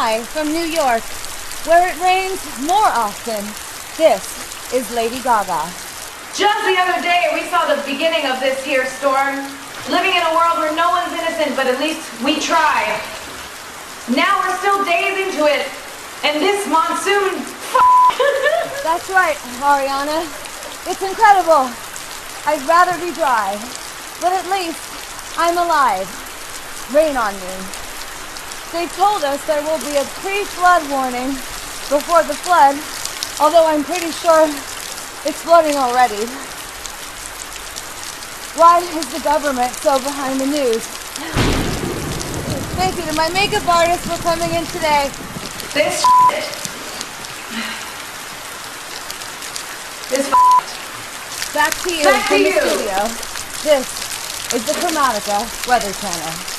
Live from New York, where it rains more often. This is Lady Gaga. Just the other day, we saw the beginning of this here storm. Living in a world where no one's innocent, but at least we tried. Now we're still days into it, and this monsoon, That's right, Ariana. It's incredible. I'd rather be dry, but at least I'm alive. Rain on me. They told us there will be a pre-flood warning before the flood, although I'm pretty sure it's flooding already. Why is the government so behind the news? Thank you to my makeup artist for coming in today. this is Back to you Back to from the you. studio. This is the Chromatica Weather Channel.